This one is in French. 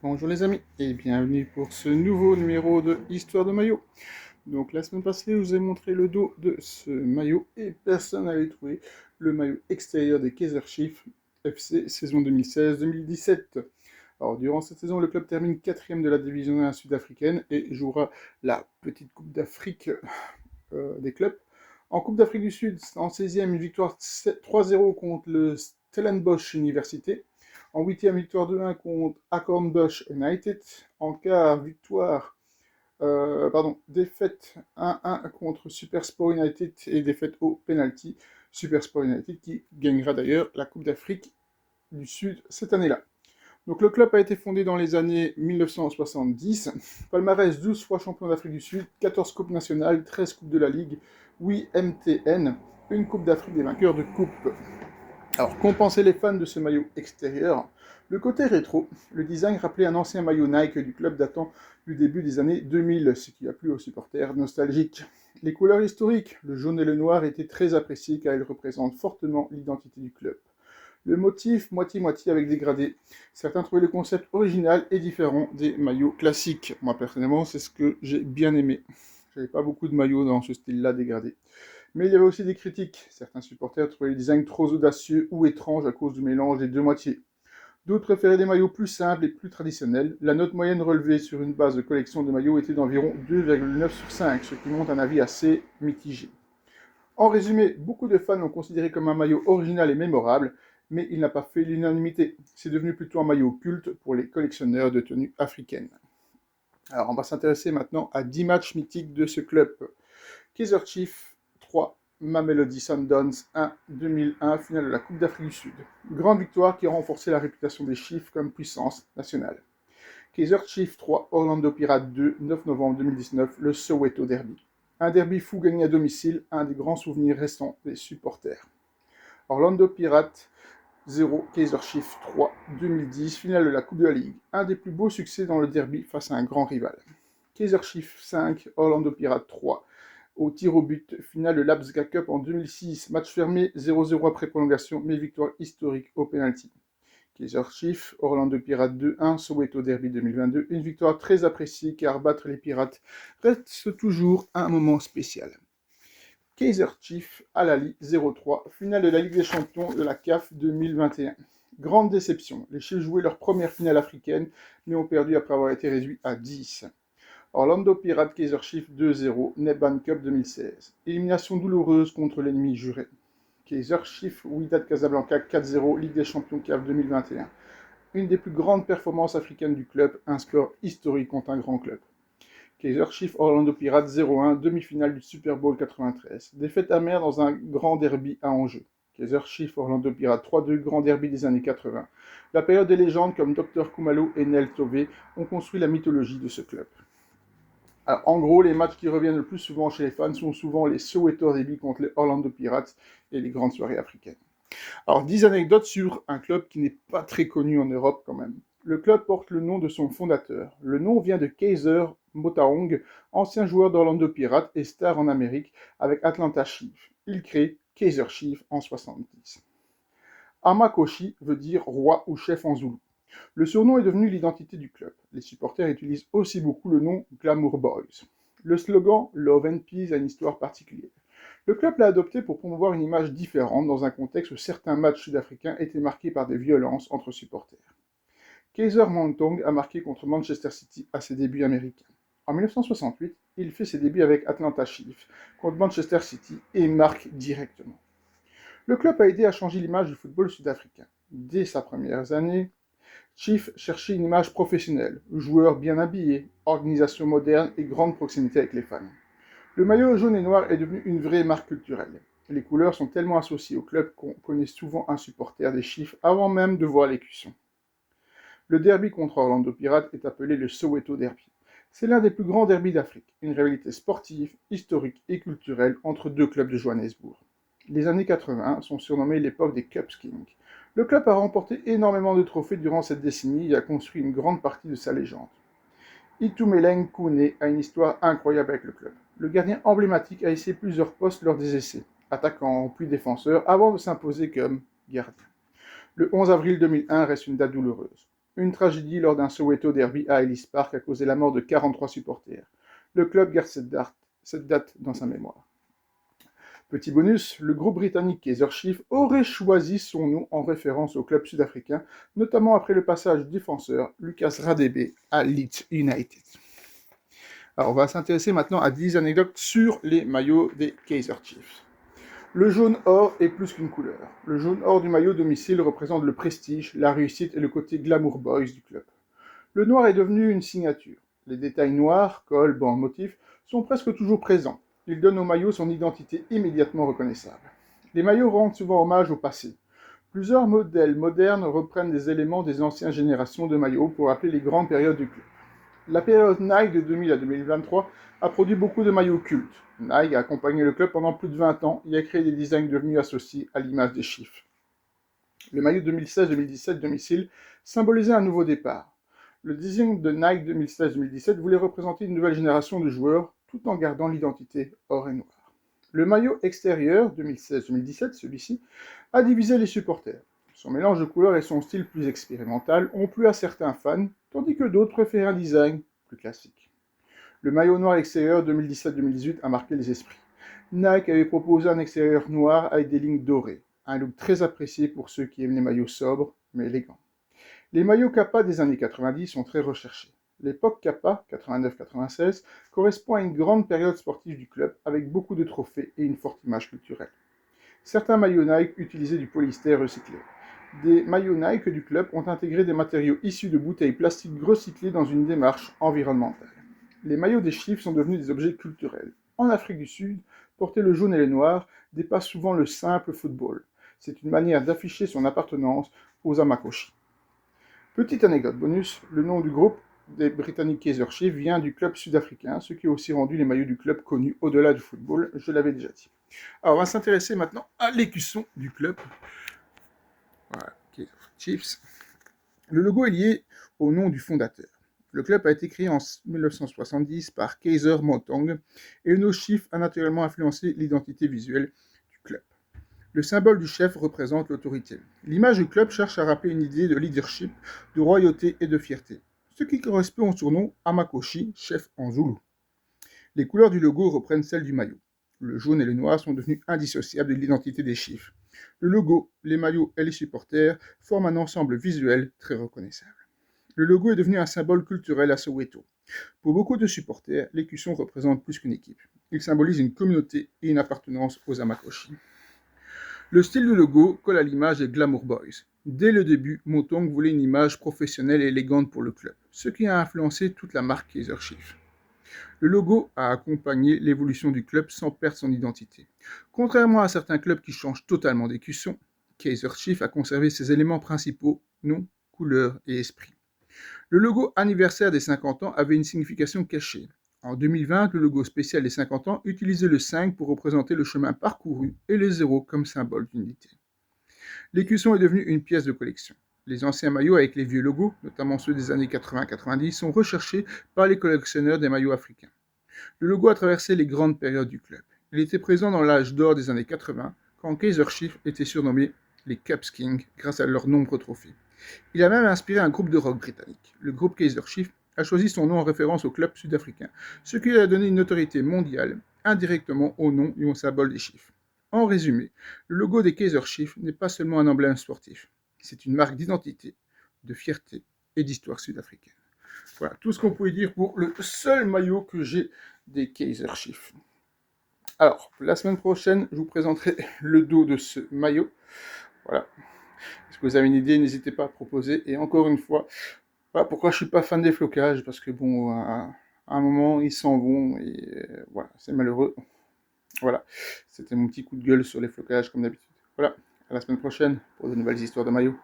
Bonjour les amis et bienvenue pour ce nouveau numéro de Histoire de maillot. Donc la semaine passée, je vous ai montré le dos de ce maillot et personne n'avait trouvé le maillot extérieur des Kaizer Chiefs FC saison 2016-2017. Alors durant cette saison, le club termine 4e de la division 1 sud-africaine et jouera la petite Coupe d'Afrique des clubs. En Coupe d'Afrique du Sud, en 16e, une victoire 3-0 contre le Stellenbosch Université. En 8e, victoire 2-1 contre Acornbush United. En quart, défaite 1-1 contre Supersport United et défaite au penalty. Supersport United qui gagnera d'ailleurs la Coupe d'Afrique du Sud cette année-là. Donc le club a été fondé dans les années 1970. Palmarès 12 fois champion d'Afrique du Sud, 14 coupes nationales, 13 coupes de la Ligue, 8 MTN, une coupe d'Afrique des vainqueurs de coupe. Alors, compenser les fans de ce maillot extérieur, le côté rétro, le design rappelait un ancien maillot Nike du club datant du début des années 2000, ce qui a plu aux supporters nostalgiques. Les couleurs historiques, le jaune et le noir, étaient très appréciées car elles représentent fortement l'identité du club. Le motif moitié-moitié avec des gradés. Certains trouvaient le concept original et différent des maillots classiques. Moi, personnellement, c'est ce que j'ai bien aimé. J'avais pas beaucoup de maillots dans ce style-là dégradé. Mais il y avait aussi des critiques. Certains supporters trouvaient le design trop audacieux ou étrange à cause du mélange des deux moitiés. D'autres préféraient des maillots plus simples et plus traditionnels. La note moyenne relevée sur une base de collection de maillots était d'environ 2,9 sur 5, ce qui montre un avis assez mitigé. En résumé, beaucoup de fans l'ont considéré comme un maillot original et mémorable, mais il n'a pas fait l'unanimité. C'est devenu plutôt un maillot culte pour les collectionneurs de tenues africaines. Alors on va s'intéresser maintenant à 10 matchs mythiques de ce club. Kaizer Chiefs 3, Mamelodi Sundowns 1, 2001, finale de la Coupe d'Afrique du Sud. Grande victoire qui a renforcé la réputation des Chiefs comme puissance nationale. Kaizer Chiefs 3, Orlando Pirates 2, 9 novembre 2019, le Soweto Derby. Un derby fou gagné à domicile, un des grands souvenirs restants des supporters. Orlando Pirates 0, Kaizer Chiefs 3, 2010, finale de la Coupe de la Ligue. Un des plus beaux succès dans le derby face à un grand rival. Kaizer Chiefs 5, Orlando Pirates 3, au tir au but, finale de l'Absga Cup en 2006, match fermé 0-0 après prolongation, mais victoire historique au penalty. Kaizer Chiefs, Orlando Pirates 2-1, Soweto Derby 2022, une victoire très appréciée car battre les Pirates reste toujours un moment spécial. Kaizer Chiefs, Al-Ahly 0-3, finale de la Ligue des Champions de la CAF 2021. Grande déception, les Chiefs jouaient leur première finale africaine, mais ont perdu après avoir été réduits à 10. Orlando Pirates Kaizer Chiefs 2-0, Nedbank Cup 2016. Élimination douloureuse contre l'ennemi juré. Kaizer Chiefs Wydad Casablanca 4-0, Ligue des Champions CAF 2021. Une des plus grandes performances africaines du club, un score historique contre un grand club. Kaizer Chiefs Orlando Pirates 0-1, demi-finale du Super Bowl 93. Défaite amère dans un grand derby à enjeu. Kaizer Chiefs Orlando Pirates 3-2, grand derby des années 80. La période des légendes comme Dr Kumalo et Nel Tove ont construit la mythologie de ce club. Alors, en gros, les matchs qui reviennent le plus souvent chez les fans sont souvent les Soweto Derby contre les Orlando Pirates et les grandes soirées africaines. Alors, 10 anecdotes sur un club qui n'est pas très connu en Europe quand même. Le club porte le nom de son fondateur. Le nom vient de Kaiser Motaung, ancien joueur d'Orlando Pirates et star en Amérique avec Atlanta Chiefs. Il crée Kaizer Chiefs en 70. Amakoshi veut dire roi ou chef en zoulou. Le surnom est devenu l'identité du club. Les supporters utilisent aussi beaucoup le nom Glamour Boys. Le slogan Love and Peace a une histoire particulière. Le club l'a adopté pour promouvoir une image différente dans un contexte où certains matchs sud-africains étaient marqués par des violences entre supporters. Kaizer Motaung a marqué contre Manchester City à ses débuts américains. En 1968, il fait ses débuts avec Atlanta Chiefs contre Manchester City et marque directement. Le club a aidé à changer l'image du football sud-africain. Dès sa première année, Chiefs cherchait une image professionnelle, joueurs bien habillés, organisation moderne et grande proximité avec les fans. Le maillot jaune et noir est devenu une vraie marque culturelle. Les couleurs sont tellement associées au club qu'on connaît souvent un supporter des Chiefs avant même de voir l'écusson. Le derby contre Orlando Pirates est appelé le Soweto Derby. C'est l'un des plus grands derbys d'Afrique, une rivalité sportive, historique et culturelle entre deux clubs de Johannesburg. Les années 80 sont surnommées l'époque des Cup Kings. Le club a remporté énormément de trophées durant cette décennie et a construit une grande partie de sa légende. Itumeleng Kune a une histoire incroyable avec le club. Le gardien emblématique a essayé plusieurs postes lors des essais, attaquant puis défenseur, avant de s'imposer comme gardien. Le 11 avril 2001 reste une date douloureuse. Une tragédie lors d'un Soweto derby à Ellis Park a causé la mort de 43 supporters. Le club garde cette date dans sa mémoire. Petit bonus, le groupe britannique Kaizer Chiefs aurait choisi son nom en référence au club sud-africain, notamment après le passage du défenseur Lucas Radebe à Leeds United. Alors on va s'intéresser maintenant à 10 anecdotes sur les maillots des Kaizer Chiefs. Le jaune or est plus qu'une couleur. Le jaune or du maillot domicile représente le prestige, la réussite et le côté glamour boys du club. Le noir est devenu une signature. Les détails noirs, col, bandes, motifs, sont presque toujours présents. Ils donnent au maillot son identité immédiatement reconnaissable. Les maillots rendent souvent hommage au passé. Plusieurs modèles modernes reprennent des éléments des anciennes générations de maillots pour rappeler les grandes périodes du club. La période Nike de 2000 à 2023 a produit beaucoup de maillots cultes. Nike a accompagné le club pendant plus de 20 ans et a créé des designs devenus associés à l'image des chiffres. Le maillot 2016-2017 domicile symbolisait un nouveau départ. Le design de Nike 2016-2017 voulait représenter une nouvelle génération de joueurs tout en gardant l'identité or et noir. Le maillot extérieur 2016-2017, celui-ci, a divisé les supporters. Son mélange de couleurs et son style plus expérimental ont plu à certains fans, tandis que d'autres préfèrent un design plus classique. Le maillot noir extérieur 2017-2018 a marqué les esprits. Nike avait proposé un extérieur noir avec des lignes dorées, un look très apprécié pour ceux qui aiment les maillots sobres mais élégants. Les maillots Kappa des années 90 sont très recherchés. L'époque Kappa, 89-96, correspond à une grande période sportive du club avec beaucoup de trophées et une forte image culturelle. Certains maillots Nike utilisaient du polyester recyclé. Des maillots Nike du club ont intégré des matériaux issus de bouteilles plastiques recyclées dans une démarche environnementale. Les maillots des Chiefs sont devenus des objets culturels. En Afrique du Sud, porter le jaune et le noir dépasse souvent le simple football. C'est une manière d'afficher son appartenance aux Amakoshi. Petite anecdote bonus, le nom du groupe des Britanniques Kaizer Chiefs vient du club sud-africain, ce qui a aussi rendu les maillots du club connus au-delà du football, je l'avais déjà dit. Alors on va s'intéresser maintenant à l'écusson du club. Voilà, Kaizer Chiefs. Le logo est lié au nom du fondateur. Le club a été créé en 1970 par Kaizer Motaung et le nom Chiefs a naturellement influencé l'identité visuelle du club. Le symbole du chef représente l'autorité. L'image du club cherche à rappeler une idée de leadership, de royauté et de fierté, ce qui correspond au surnom Amakoshi, chef en zoulou. Les couleurs du logo reprennent celles du maillot. Le jaune et le noir sont devenus indissociables de l'identité des Chiefs. Le logo, les maillots et les supporters forment un ensemble visuel très reconnaissable. Le logo est devenu un symbole culturel à Soweto. Pour beaucoup de supporters, l'écusson représente plus qu'une équipe. Il symbolise une communauté et une appartenance aux Amakoshi. Le style du logo colle à l'image des Glamour Boys. Dès le début, Motaung voulait une image professionnelle et élégante pour le club, ce qui a influencé toute la marque Kaizer Chiefs. Le logo a accompagné l'évolution du club sans perdre son identité. Contrairement à certains clubs qui changent totalement d'écusson, Kaizer Chiefs a conservé ses éléments principaux, nom, couleur et esprit. Le logo anniversaire des 50 ans avait une signification cachée. En 2020, le logo spécial des 50 ans utilisait le 5 pour représenter le chemin parcouru et le 0 comme symbole d'unité. L'écusson est devenu une pièce de collection. Les anciens maillots avec les vieux logos, notamment ceux des années 80-90, sont recherchés par les collectionneurs des maillots africains. Le logo a traversé les grandes périodes du club. Il était présent dans l'âge d'or des années 80, quand Kaizer Chiefs était surnommé les Caps Kings grâce à leurs nombreux trophées. Il a même inspiré un groupe de rock britannique. Le groupe Kaizer Chiefs a choisi son nom en référence au club sud-africain, ce qui lui a donné une notoriété mondiale, indirectement au nom et au symbole des Chiefs. En résumé, le logo des Kaizer Chiefs n'est pas seulement un emblème sportif, c'est une marque d'identité, de fierté et d'histoire sud-africaine. Voilà tout ce qu'on pouvait dire pour le seul maillot que j'ai des Kaizer Chiefs. Alors, la semaine prochaine, je vous présenterai le dos de ce maillot. Voilà. Si vous avez une idée, n'hésitez pas à proposer. Et encore une fois, voilà pourquoi je suis pas fan des flocages, parce que bon, à un moment, ils s'en vont, et voilà, c'est malheureux. Voilà, c'était mon petit coup de gueule sur les flocages, comme d'habitude. Voilà, à la semaine prochaine pour de nouvelles histoires de maillots.